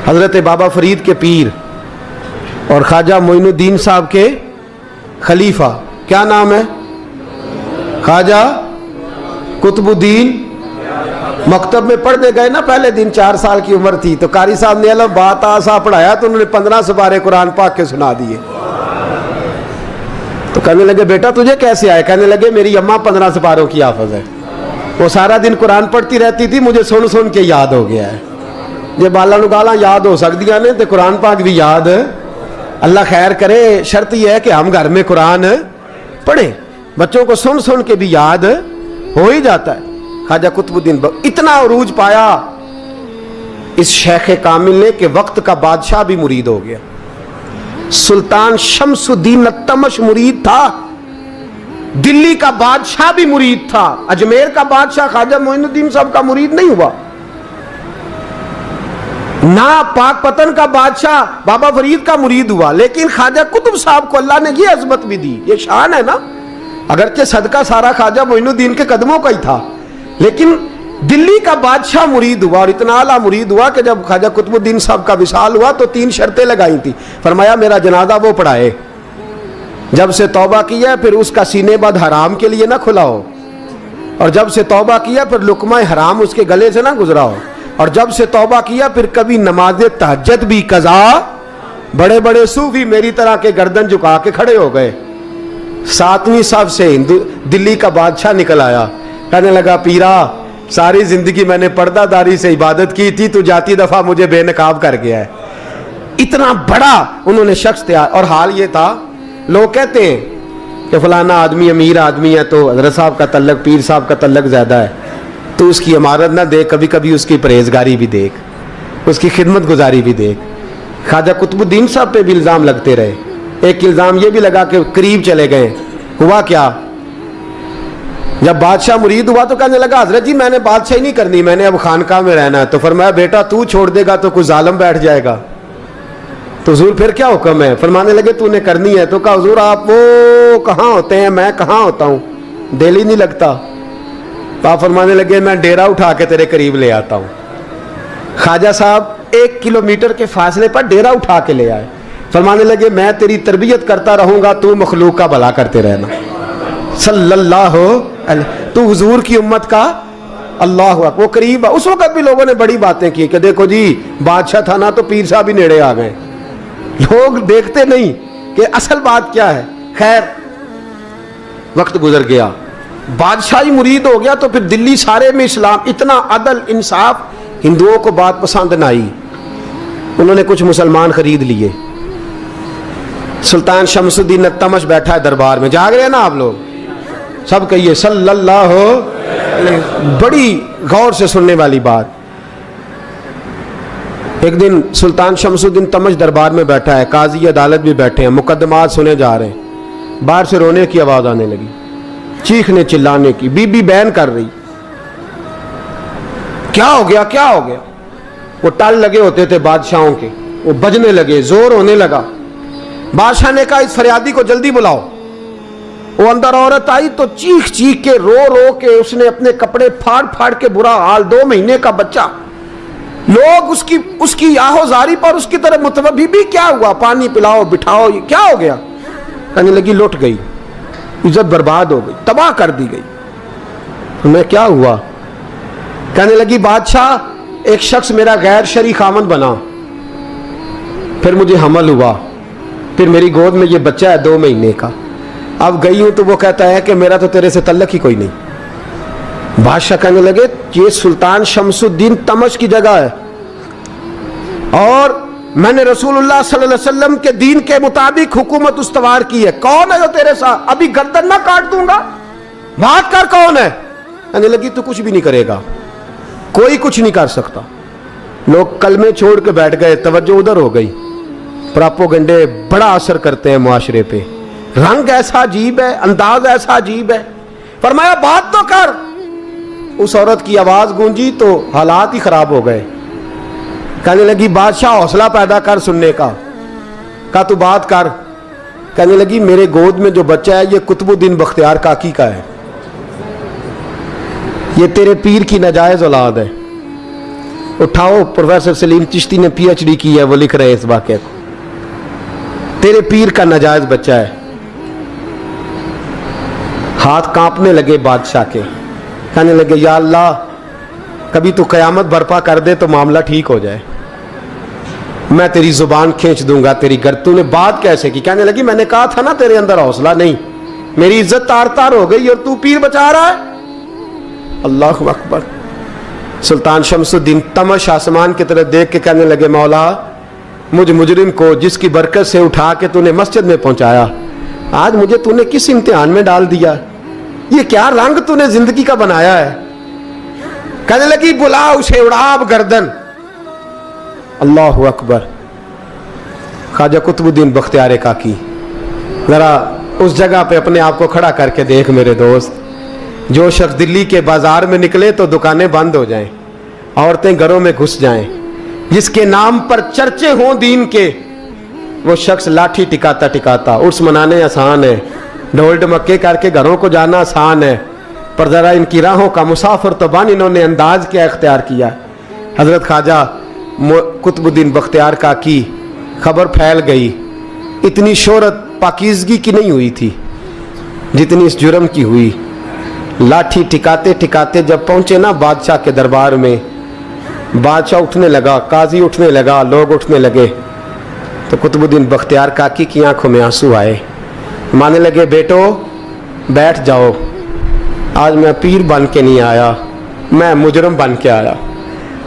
حضرت بابا فرید کے پیر اور خواجہ معین الدین صاحب کے خلیفہ، کیا نام ہے؟ خواجہ قطب الدین۔ مکتب میں پڑھنے گئے نا پہلے دن، 4 سال کی عمر تھی، تو قاری صاحب نے الف با تا سا پڑھایا تو انہوں نے 15 سپارے قرآن پاک کے سنا دیے۔ تو کہنے لگے بیٹا تجھے کیسے آئے؟ کہنے لگے میری اماں 15 سپاروں کی حافظ ہے، وہ سارا دن قرآن پڑھتی رہتی تھی، مجھے سن سن کے یاد ہو گیا ہے۔ یہ بالا نگالاں یاد ہو سکدیاں نے تے قرآن پاک بھی یاد، اللہ خیر کرے۔ شرط یہ ہے کہ ہم گھر میں قرآن پڑھیں، بچوں کو سن سن کے بھی یاد ہو ہی جاتا ہے۔ خواجہ قطب الدین اتنا عروج پایا اس شیخ کامل نے کہ وقت کا بادشاہ بھی مرید ہو گیا۔ سلطان شمس الدین التمش مرید تھا، دلی کا بادشاہ بھی مرید تھا، اجمیر کا بادشاہ خواجہ معین الدین صاحب کا مرید نہیں ہوا، نہ پاک پتن کا بادشاہ بابا فرید کا مرید ہوا، لیکن خواجہ قطب صاحب کو اللہ نے یہ عظمت بھی دی۔ یہ شان ہے نا، اگرچہ صدقہ سارا خواجہ معین الدین کے قدموں کا ہی تھا، لیکن دلی کا بادشاہ مرید ہوا، اور اتنا اعلیٰ مرید ہوا کہ جب خواجہ قطب الدین صاحب کا وصال ہوا تو 3 شرطیں لگائی تھی۔ فرمایا میرا جنازہ وہ پڑھائے، جب سے توبہ کیا پھر اس کا سینے بد حرام کے لیے نہ کھلا ہو، اور جب سے توبہ کیا پھر لقمہ حرام اس کے گلے سے نہ گزرا ہو، اور جب سے توبہ کیا پھر کبھی نماز تہجد بھی قضا۔ بڑے بڑے صوفی میری طرح کے گردن جھکا کے کھڑے ہو گئے۔ 7ویں صف سے دلی کا بادشاہ نکل آیا، کہنے لگا پیرا ساری زندگی میں نے پردہ داری سے عبادت کی تھی، تو جاتی دفعہ مجھے بے نقاب کر گیا ہے۔ اتنا بڑا انہوں نے شخص تھا، اور حال یہ تھا لوگ کہتے ہیں کہ فلانا آدمی امیر آدمی ہے تو حضرت صاحب کا تعلق، پیر صاحب کا تعلق زیادہ ہے، تو اس کی عمارت نہ دیکھ، کبھی کبھی اس کی پرہیزگاری بھی دیکھ، اس کی خدمت گزاری بھی دیکھ۔ خواجہ قطب الدین صاحب پہ بھی الزام لگتے رہے۔ ایک الزام یہ بھی لگا کہ قریب چلے گئے۔ ہوا کیا؟ جب بادشاہ مرید ہوا تو کہنے لگا حضرت جی میں نے بادشاہی نہیں کرنی، میں نے اب خانقاہ میں رہنا ہے۔ تو فرمایا بیٹا تو چھوڑ دے گا تو کوئی ظالم بیٹھ جائے گا، تو حضور پھر کیا حکم ہے؟ فرمانے لگے تو نے کرنی ہے۔ تو کہا حضور آپ وہ کہاں ہوتے ہیں، میں کہاں ہوتا ہوں، دل ہی نہیں لگتا۔ آپ فرمانے لگے میں ڈیرا اٹھا کے تیرے قریب لے آتا ہوں۔ خواجہ صاحب 1 کلومیٹر کے فاصلے پر ڈیرا اٹھا کے لے آئے۔ فرمانے لگے میں تیری تربیت کرتا رہوں گا، تو مخلوق کا بھلا کرتے رہنا۔ صلی اللہ علیہ، تو حضور کی امت کا اللہ اکبر، وہ قریب۔ اس وقت بھی لوگوں نے بڑی باتیں کی کہ دیکھو جی بادشاہ تھا نا تو پیر صاحب ہی نیڑے آ گئے۔ لوگ دیکھتے نہیں کہ اصل بات کیا ہے۔ خیر وقت گزر گیا، بادشاہی مرید ہو گیا، تو پھر دلی سارے میں اسلام، اتنا عدل انصاف، ہندوؤں کو بات پسند نہ آئی، انہوں نے کچھ مسلمان خرید لیے۔ سلطان شمس الدین التمش بیٹھا ہے دربار میں، جاگ رہے ہیں نا آپ لوگ؟ سب کہیے صلی اللہ علیہ۔ بڑی غور سے سننے والی بات۔ ایک دن سلطان شمس الدین تمش دربار میں بیٹھا ہے، قاضی عدالت بھی بیٹھے ہیں، مقدمات سنے جا رہے ہیں۔ باہر سے رونے کی آواز آنے لگی، چیخنے چلانے کی، بی بی بیان کر رہی۔ کیا ہو گیا کیا ہو گیا؟ وہ ٹال لگے ہوتے تھے بادشاہوں کے، وہ بجنے لگے، زور ہونے لگا۔ بادشاہ نے کہا اس فریادی کو جلدی بلاؤ۔ وہ اندر عورت آئی تو چیخ چیخ کے رو رو کے اس نے اپنے کپڑے پھاڑ پھاڑ کے، برا حال، 2 مہینے کا بچہ، لوگ اس کی آہو زاری پر اس کی طرف متوجہ بھی۔ کیا ہوا؟ پانی پلاؤ، بٹھاؤ، یہ کیا ہو گیا؟ کہنے لگی لٹ گئی، عزت برباد ہو گئی، تباہ کر دی گئی۔ میں کیا ہوا؟ کہنے لگی بادشاہ ایک شخص میرا غیر شرعی خامند بنا، پھر مجھے حمل ہوا، پھر میری گود میں یہ بچہ ہے 2 مہینے کا، اب گئی ہوں تو وہ کہتا ہے کہ میرا تو تیرے سے تعلق ہی کوئی نہیں۔ بادشاہ کہنے لگے یہ سلطان شمس الدین تمش کی جگہ ہے، اور میں نے رسول اللہ صلی اللہ علیہ وسلم کے دین کے مطابق حکومت استوار کی ہے، کون ہے جو تیرے ساتھ؟ ابھی گردن نہ کاٹ دوں گا، بات کر کون ہے؟ کہنے لگی تو کچھ بھی نہیں کرے گا، کوئی کچھ نہیں کر سکتا۔ لوگ کلمے چھوڑ کے بیٹھ گئے، توجہ ادھر ہو گئی۔ پراپوگنڈے بڑا اثر کرتے ہیں معاشرے پہ، رنگ ایسا عجیب ہے، انداز ایسا عجیب ہے۔ فرمایا بات تو کر۔ اس عورت کی آواز گونجی تو حالات ہی خراب ہو گئے۔ کہنے لگی بادشاہ حوصلہ پیدا کر سننے کا۔ کہا تو بات کر۔ کہنے لگی میرے گود میں جو بچہ ہے یہ قطب الدین بختیار کاکی کا ہے، یہ تیرے پیر کی ناجائز اولاد ہے۔ उठाओ, प्रोफेसर सलीम चिश्ती ने PhD की है, वो लिख रहे हैं इस वाक़े को। तेरे पीर का नाजायज बच्चा है। हाथ कांपने लगे बादशाह के, कहने लगे या अल्लाह कभी तू क़यामत बर्पा कर दे तो मामला ठीक हो जाए, मैं तेरी जुबान खींच दूंगा तेरी तूने बात कैसे की? कहने लगी मैंने कहा था ना तेरे अंदर हौसला नहीं, मेरी इज्जत तार तार हो गई और तू पीर बचा रहा है। अल्लाहु अकबर। सुल्तान शमसुद्दीन तमश आसमान की तरफ देख के कहने लगे मौला मुझ मुजरिम को जिसकी बरकत से उठा के तूने मस्जिद में पहुंचाया, आज मुझे तूने किस इम्तिहान में डाल दिया? ये क्या रंग तूने जिंदगी का बनाया है? कहने लगी बुला उसे, उड़ाब गर्दन। अल्लाहु अकबर। ख्वाजा कुतुबुद्दीन बख्तियार काकी, जरा उस जगह पे अपने आप को खड़ा करके देख मेरे दोस्त। जो शख्स दिल्ली के बाजार में निकले तो दुकानें बंद हो जाएं, औरतें घरों में घुस जाएं, जिसके नाम पर चर्चे हों दीन के, वो शख्स लाठी टिकाता टिकाता। उर्स मनाने आसान है, ढोल ढमक्के करके घरों को जाना आसान है, पर जरा इनकी राहों का मुसाफिर तो बन इन्होंने अंदाज क्या इख्तियार किया। हजरत ख्वाजा कुतुबुद्दीन बख्तियार काकी, खबर फैल गई। इतनी शोहरत पाकीज़गी की नहीं हुई थी जितनी इस जुर्म की हुई। लाठी टिकाते टिकाते जब पहुंचे ना बादशाह के दरबार में, बादशाह उठने लगा, काजी उठने लगा, लोग उठने लगे, तो कुतुबुद्दीन बख्तियार काकी की आंखों में आंसू आए। मानने लगे बेटो बैठ जाओ, आज मैं पीर बन के नहीं आया, मैं मुजरम बन के आया।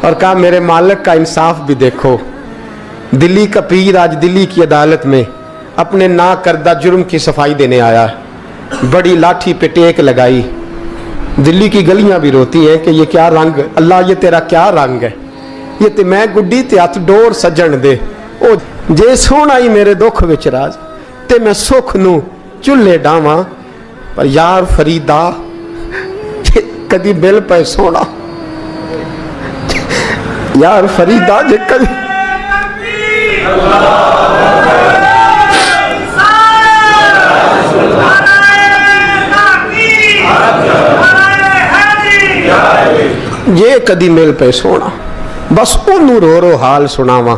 और कहा मेरे मालिक का इंसाफ भी देखो, दिल्ली का पीर आज दिल्ली की अदालत में अपने ना करदा जुर्म की सफाई देने आया। बड़ी लाठी पे टेक लगाई। दिल्ली की गलियां भी रोती हैं कि ये क्या रंग, अल्लाह ये तेरा क्या रंग है? ये ते मैं गुड्डी ते हथ डोर सजन दे, ओ जे सोना ही मेरे दुख विच राज, ते मैं सुख नू चुल्हे डावां, पर यार फरीदा कदी बिल पे सोना, यार फरीदा जे कदी ये कदी मिल पे सोना, बस ओनू रो रो हाल सुनावा।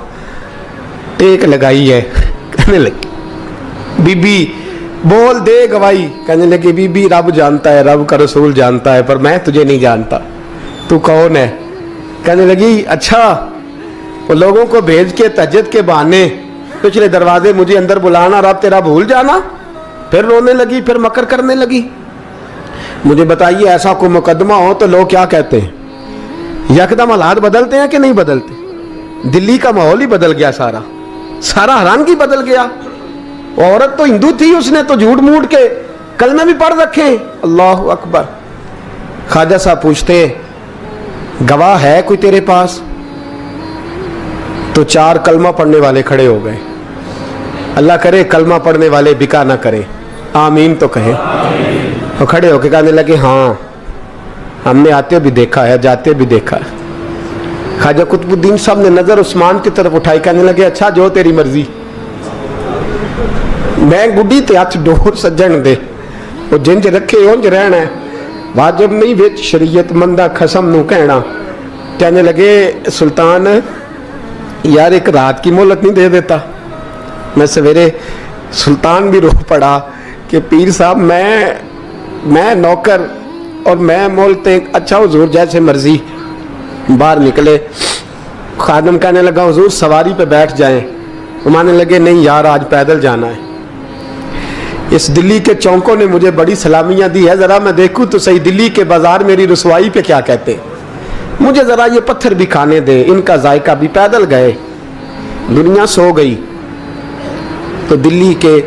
टेक लगाई है, कहने लगी बीबी बोल दे गवाही। कहने लगी बीबी रब जानता है, रब का रसूल जानता है, पर मैं तुझे नहीं जानता, तू कौन है? कहने लगी अच्छा वो लोगों को भेज के तहज्जुद के बहाने पिछले दरवाजे मुझे अंदर बुलाना, रब तेरा भूल जाना। फिर रोने लगी, फिर मकर करने लगी। मुझे बताइए ऐसा कोई मुकदमा हो तो लोग क्या कहते हैं? यकदम हालात बदलते हैं कि नहीं बदलते? दिल्ली का माहौल ही बदल गया, सारा सारा हराम की बदल गया। औरत तो हिंदू थी, उसने तो झूठ मूठ के कलमे भी पढ़ रखे। अल्लाह अकबर। ख्वाजा साहब पूछते गवाह है कोई तेरे पास? तो 4 कलमा पढ़ने वाले खड़े हो गए। अल्लाह करे कलमा पढ़ने वाले बिका ना करे, आमीन तो कहे। तो खड़े होके कहने लगे हाँ हमने आते भी देखा है, जाते भी देखा है। ख्वाजा कुतुबुद्दीन साहब ने नजर उस्मान की तरफ उठाई, कहने लगे अच्छा जो तेरी मर्जी, मैं गुड्डी ते हथ डोर सज्जन दे, वो जिंज रखे उंज रहना है, वाजिब नहीं विच शरीयत मंदा खसम नू कहना। कहने लगे सुल्तान यार एक रात की मोहलत नहीं दे देता? मैं सवेरे सुल्तान भी रो पड़ा कि पीर साहब मैं नौकर और मैं मोलते, अच्छा हुजूर जैसे मर्जी। बाहर निकले, खादम कहने लगा हुजूर सवारी पे बैठ जाएं। वो मानने लगे नहीं यार आज पैदल जाना है। इस दिल्ली के चौकों ने मुझे बड़ी सलामियां दी है, जरा मैं देखूं तो सही दिल्ली के बाजार मेरी रुसवाई पे क्या कहते, मुझे जरा ये पत्थर भी खाने दे, इनका जायका भी। पैदल गए, दुनिया सो गई तो दिल्ली के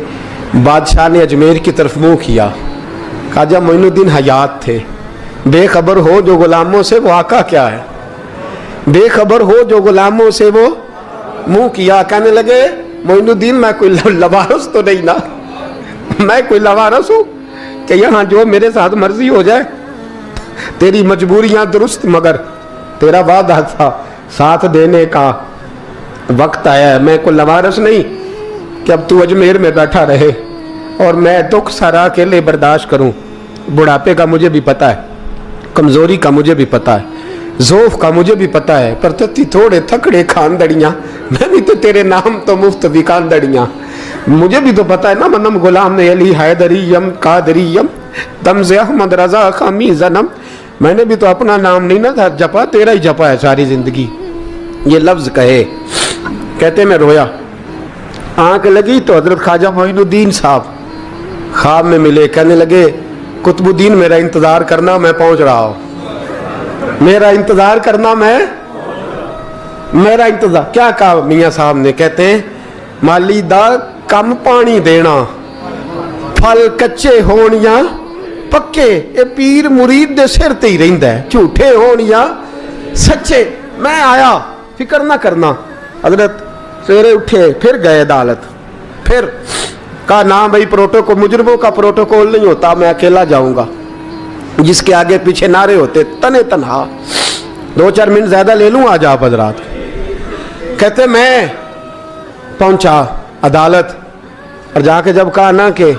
बादशाह ने अजमेर की तरफ मुंह किया। ख्वाजा मोइनुद्दीन हयात थे। बेखबर हो जो गुलामों से वो आका क्या है, बेखबर हो जो गुलामों से वो मुंह किया। कहने लगे मोइनुद्दीन मैं कोई लवारस तो नहीं ना, मैं कोई लवारस हूँ कि यहाँ जो मेरे साथ मर्जी हो जाए? तेरी मजबूरियां दुरुस्त, मगर तेरा वादा था साथ देने का, वक्त आया है। मैं कोई लवारस नहीं कि अब तू अजमेर में बैठा रहे और मैं दुख सारा अकेले बर्दाश्त करूं। बुढ़ापे का मुझे भी पता है, कमजोरी का मुझे भी पता है, ज़ोफ़ का मुझे भी पता है, पर तत्ती थोड़े थकड़े खानदड़ियाँ, मैं भी तो तेरे नाम तो मुफ्त भी खानदड़ियाँ। मुझे भी तो पता है ना, मनम गुलाम ने अली हैदरियम कादरियम तमज़े अहमद रज़ा खामी जन्म। मैंने भी तो अपना नाम नहीं ना था जपा, तेरा ही जपा है सारी ज़िंदगी। ये लफ्ज़ कहे, कहते मैं रोया, आँख लगी तो हज़रत ख्वाजा मोइनुद्दीन साहब ख्वाब में मिले। कहने लगे कुतुबुद्दीन मेरा इंतज़ार करना, मैं पहुँच रहा हूँ। मेरा इंतज़ार करना, मेरा इंतज़ार। क्या कहा मियाँ साहब ने? कहते हैं माली दा कम पानी देना, फल कच्चे होण या पक्के, ये पीर मुरीद दे सिर ते ही रहिंदा है, झूठे होण या सच्चे। मैं आया, फिक्र ना करना। हज़रत सवेरे उठे, फिर गए अदालत, फिर कहा ना भाई प्रोटोकॉल, मुजरिमों का प्रोटोकॉल नहीं होता, मैं अकेला जाऊंगा। जिसके आगे पीछे नारे होते तने तनहा। 2-4 मिनट ज्यादा ले लूं आज आप हजरात। कहते मैं पहुंचा अदालत और जाके जब कहा ना कि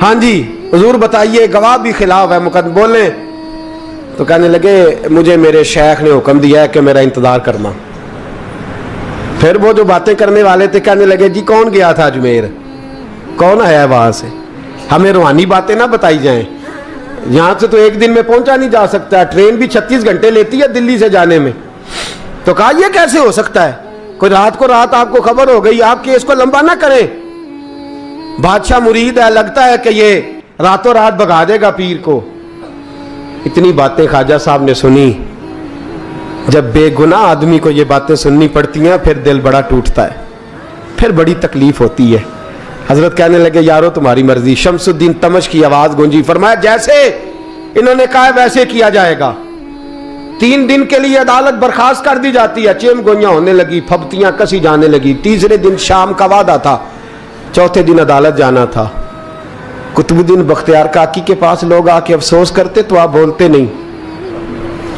हाँ जी हुजूर बताइए, गवाह भी खिलाफ है, मुकदमा बोले, तो कहने लगे मुझे मेरे शेख ने हुक्म दिया है कि मेरा इंतजार करना। फिर वो जो बातें करने वाले थे कहने लगे जी कौन गया था अजमेर, कौन आया है वहां से, हमें रूहानी बातें ना बताई जाएं। यहाँ से तो एक दिन में पहुंचा नहीं जा सकता, ट्रेन भी 36 घंटे लेती है दिल्ली से जाने में। तो कहा यह कैसे हो सकता है, कोई रात को रात आपको खबर हो गई, आप केस को लंबा ना करें। बादशाह मुरीद है, लगता है कि ये रातों रात भगा देगा पीर को। इतनी बातें ख्वाजा साहब ने सुनी। जब बेगुनाह आदमी को ये बातें सुननी पड़ती हैं फिर दिल बड़ा टूटता है, फिर बड़ी तकलीफ होती है। हजरत कहने लगे यारो तुम्हारी मर्जी। शमसुद्दीन तमश की आवाज गूंजी, फरमाया जैसे इन्होंने कहा वैसे किया जाएगा। 3 दिन के लिए अदालत बर्खास्त कर दी जाती है। चेम गोइयां होने लगी, फबतियां कसी जाने लगी। तीसरे दिन शाम का वादा था, चौथे दिन अदालत जाना था। कुतुबुद्दीन बख्तियार काकी के पास लोग आके अफसोस करते तो आप बोलते नहीं।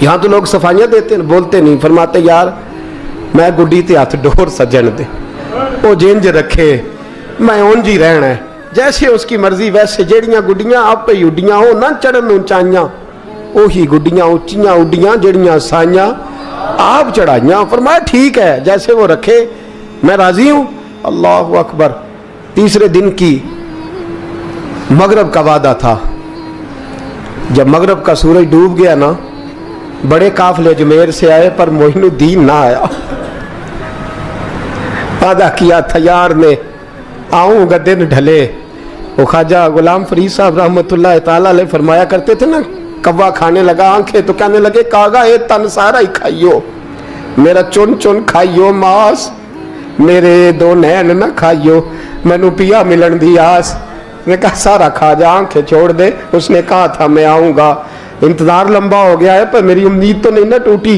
यहाँ तो लोग सफाइयां देते बोलते नहीं। फरमाते यार मैं गुड्डी ते हथ डोर सजन दे, वो जिंज रखे मैं उंज ही रहना है, जैसे उसकी मर्जी वैसे। जेड़ियां गुड्डियां आप ही उड्डियां हो ना चढ़न ऊंचाइयां, ओही गुड्डियां उच्चियां उड्डियां जेड़ियां साइयां आप चढ़ाइयां। फरमाया ठीक है जैसे वो रखे मैं राजी हूं। अल्लाह अकबर। तीसरे दिन की मगरब का वादा था। जब मगरब का सूरज डूब गया ना, बड़े काफले अजमेर से आए पर मोइनुद्दीन ना आया। वादा किया था यार ने आऊंगा दिन ढले। वो ख्वाजा गुलाम फरीद साहब रहमतुल्लाह ताला अलैह फरमाया करते थे ना, कव्वा खाने लगा आंखें तो कहने लगे कागा ये तन सारा ही खाइयो, मेरा चुन चुन खाइयो मास, मेरे 2 नैन ना खाइयो, मैनू पिया मिलन दी आस। मैं कहा सारा खा जा, आंखें छोड़ दे। उसने कहा था मैं आऊंगा, इंतजार लंबा हो गया है पर मेरी उम्मीद तो नहीं ना टूटी।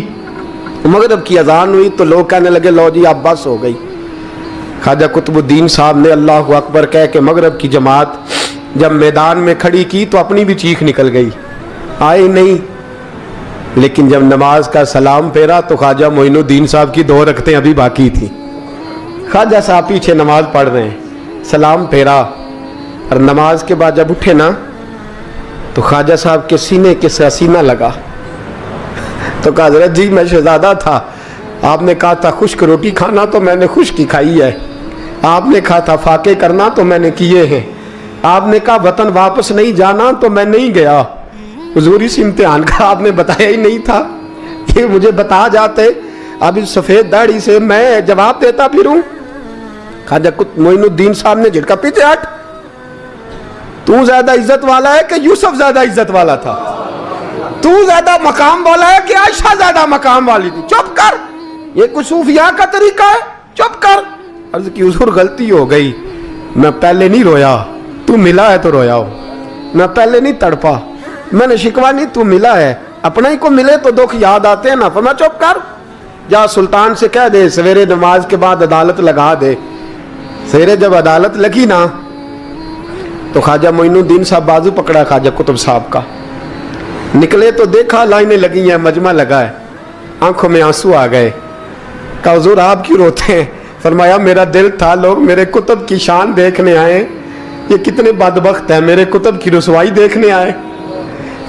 मगरब की अजान हुई तो लोग कहने लगे लो जी अब बस हो गई। ख्वाजा कुतुबुद्दीन साहब ने अल्लाह अकबर कह के मगरब की जमात जब मैदान में खड़ी की तो अपनी भी चीख निकल गई, आए नहीं। लेकिन जब नमाज का सलाम फेरा तो ख्वाजा मोइनुद्दीन साहब की 2 रकतें अभी बाकी थी। ख्वाजा साहब पीछे नमाज पढ़ रहे हैं, सलाम फेरा और नमाज के बाद जब उठे ना तो ख्वाजा साहब के सीने के सीना लगा। तो कहा हज़रत जी मैं शहजादा था, आपने कहा था खुश्क रोटी खाना तो मैंने खुश्क ही खाई है, आपने कहा था फाके करना तो मैंने किए हैं, आपने कहा वतन वापस नहीं जाना तो मैं नहीं गया। हुजूर इस इम्तिहान का आपने बताया ही नहीं था, ये मुझे बता जाते अब इस सफेद दाढ़ी से मैं जवाब देता फिरूं। ख्वाजा मोइनुद्दीन साहब ने झटका, पीछे हट, तू ज्यादा इज्जत वाला है कि यूसुफ ज्यादा इज्जत वाला था, तू ज्यादा मकाम वाला है कि आयशा ज्यादा मकाम वाली थी, चुप कर, ये कुछ सूफिया का तरीका है, चुप कर। अर्ज की हुजूर गलती हो गई, मैं पहले नहीं रोया, तू मिला है तो रोया हो, मैं पहले नहीं तड़पा, मैंने शिकवा नहीं, तू मिला है, अपना ही को मिले तो दुख याद आते हैं ना। फरमा चुप कर, जा सुल्तान से कह दे सवेरे नमाज के बाद अदालत लगा दे। सवेरे जब अदालत लगी ना तो ख्वाजा मोइनुद्दीन साहब बाजू पकड़ा ख्वाजा कुतुब साहब का, निकले तो देखा लाइनें लगी हैं, मजमा लगा है, आंखों में आंसू आ गए। कहा हुजूर आप क्यों रोते हैं? फरमाया मेरा दिल था लोग मेरे कुतुब की शान देखने आए, ये कितने बदबख्त हैं, मेरे कुतुब की रुसवाई देखने आए,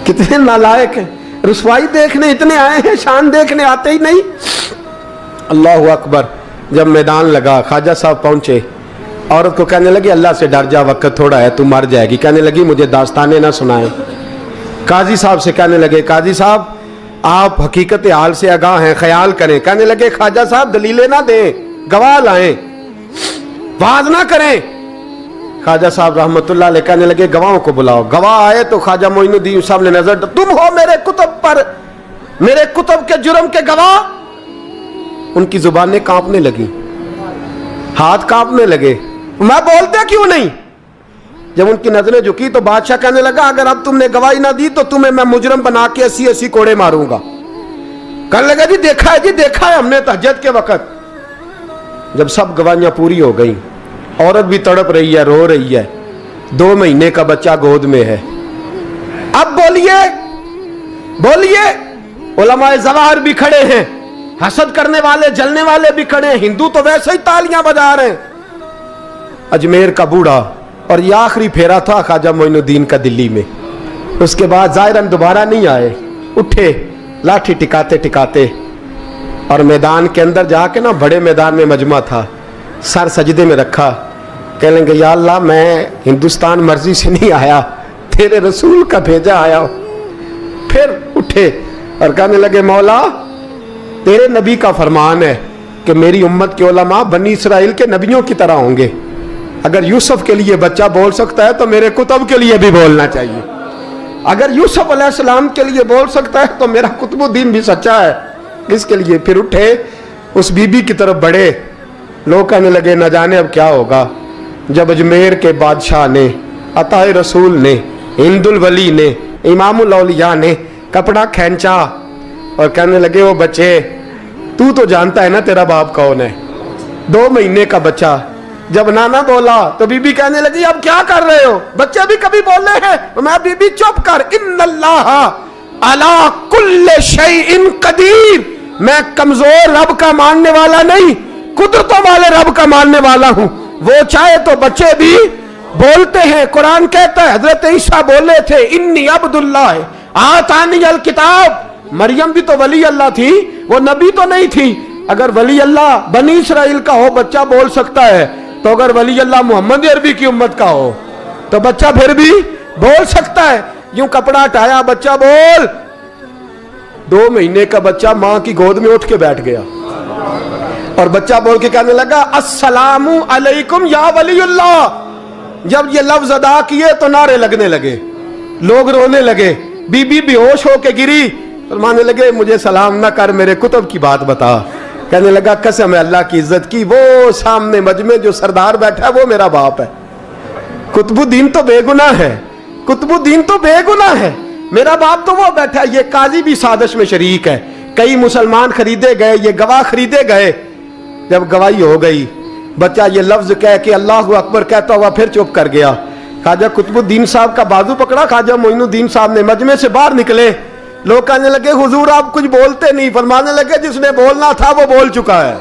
कितने नालायक हैं। रसवाई देखने इतने आए हैं, शान देखने आते ही नहीं। अल्लाह अकबर। जब मैदान लगा, ख्वाजा साहब पहुंचे, औरत को कहने लगी अल्लाह से डर जा, वक्त थोड़ा है, तू मर जाएगी। कहने लगी मुझे दास्तानें ना सुनाएं। काजी साहब से कहने लगे काजी साहब आप हकीकत हाल से आगाह हैं, ख्याल करें। कहने लगे ख्वाजा साहब दलीलें ना दें, गवाह लाएं, वाज ना करें। ख्वाजा साहब रहमतुल्लाह अलैह कहने लगे गवाहों को बुलाओ। गवाह आए तो ख्वाजा मोइनुद्दीन साहब ने नजर, तुम हो मेरे कुतुब पर, मेरे कुतुब के जुर्म के गवाह। उनकी जुबानें कांपने लगी, हाथ कांपने लगे, मैं बोलते क्यों नहीं। जब उनकी नजरें झुकी तो बादशाह कहने लगा अगर अब तुमने गवाही ना दी तो तुम्हें मैं मुजरम बना के 80-80 कोड़े मारूंगा। कहने लगा जी देखा है हमने तहज्जुद के वक्त। जब सब गवाहियां पूरी हो गई, औरत भी तड़प रही है, रो रही है, 2 महीने का बच्चा गोद में है। अब बोलिए उलमाए ज़वाहिर भी खड़े हैं, हसद करने वाले जलने वाले भी खड़े हैं, हिंदू तो वैसे ही तालियां बजा रहे हैं। अजमेर का बूढ़ा, और ये आखिरी फेरा था ख्वाजा मोइनुद्दीन का दिल्ली में। उसके बाद ज़ाहिरन दोबारा नहीं आए, उठे लाठी टिकाते टिकाते और मैदान के अंदर जाके ना, बड़े मैदान में मजमा था, सर सजदे में रखा। कहने लगे या अल्लाह मैं हिंदुस्तान मर्जी से नहीं आया, तेरे रसूल का भेजा आया हूं। फिर उठे और कहने लगे मौला तेरे नबी का फरमान है कि मेरी उम्मत के उलमा बनी इसराइल के नबियों की तरह होंगे। अगर यूसुफ के लिए बच्चा बोल सकता है तो मेरे कुतुब के लिए भी बोलना चाहिए। अगर यूसुफ अलैहिस्सलाम के लिए बोल सकता है तो मेरा कुतुबुद्दीन भी सच्चा है। इसके लिए फिर उठे, उस बीबी की तरफ बढ़े। लोग कहने लगे न जाने अब क्या होगा। जब अजमेर के बादशाह ने, अताए रसूल ने, हिंदुल वली ने, इमामुल औलिया ने कपड़ा खींचा और कहने लगे वो बच्चे तू तो जानता है ना तेरा बाप कौन है। 2 महीने का बच्चा। जब नाना बोला तो बीबी कहने लगी अब क्या कर रहे हो, बच्चे भी कभी बोल रहे हैं। मैं बीबी चुप कर, इन्नल्लाह अला कुल्ले शैइन कदीर, मैं कमजोर रब का मानने वाला नहीं, कुदरतों वाले रब का मानने वाला हूं। वो चाहे तो बच्चे भी बोलते हैं। कुरान कहता है हजरत ईसा बोले थे इन्नी अब्दुल्लाह आतानी अल किताब। मरियम भी तो वली अल्लाह थी, वो नबी तो नहीं थी। अगर वली अल्लाह बनी इसराइल का हो बच्चा बोल सकता है, तो अगर वली अल्लाह मोहम्मद अरबी की उम्मत का हो तो बच्चा फिर भी बोल सकता है। यूं कपड़ा हटाया, बच्चा बोल। 2 महीने का बच्चा मां की गोद में उठ के बैठ गया और बच्चा बोल के कहने लगा अस्सलामु अलैकुम या वलीउल्लाह। जब ये लफ्ज अदा किए तो नारे लगने लगे, लोग रोने लगे। बीबी बेहोश होके गिरी, फरमाने लगे मुझे सलाम ना कर, मेरे कुतुब की बात बता। कहने लगा कसम है अल्लाह की इज्जत की, वो सामने मजमे जो सरदार बैठा है वो मेरा बाप है। कुतुबुद्दीन तो बेगुनाह है, कुतुबुद्दीन तो बेगुनाह है, मेरा बाप तो वो बैठा है। ये काजी भी साजिश में शरीक है। कई मुसलमान खरीदे गए, ये गवाह खरीदे गए। जब गवाही हो गई, बच्चा ये लफ्ज कह के अल्लाहु अकबर कहता हुआ फिर चुप कर गया। ख्वाजा कुतुबुद्दीन साहब का बाजू पकड़ा, ख्वाजा मोइनुद्दीन साहब ने मजमे से बाहर निकले। लोग कहने लगे हुजूर आप कुछ बोलते नहीं। फरमाने लगे जिसने बोलना था वो बोल चुका है,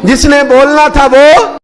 जिसने बोलना था वो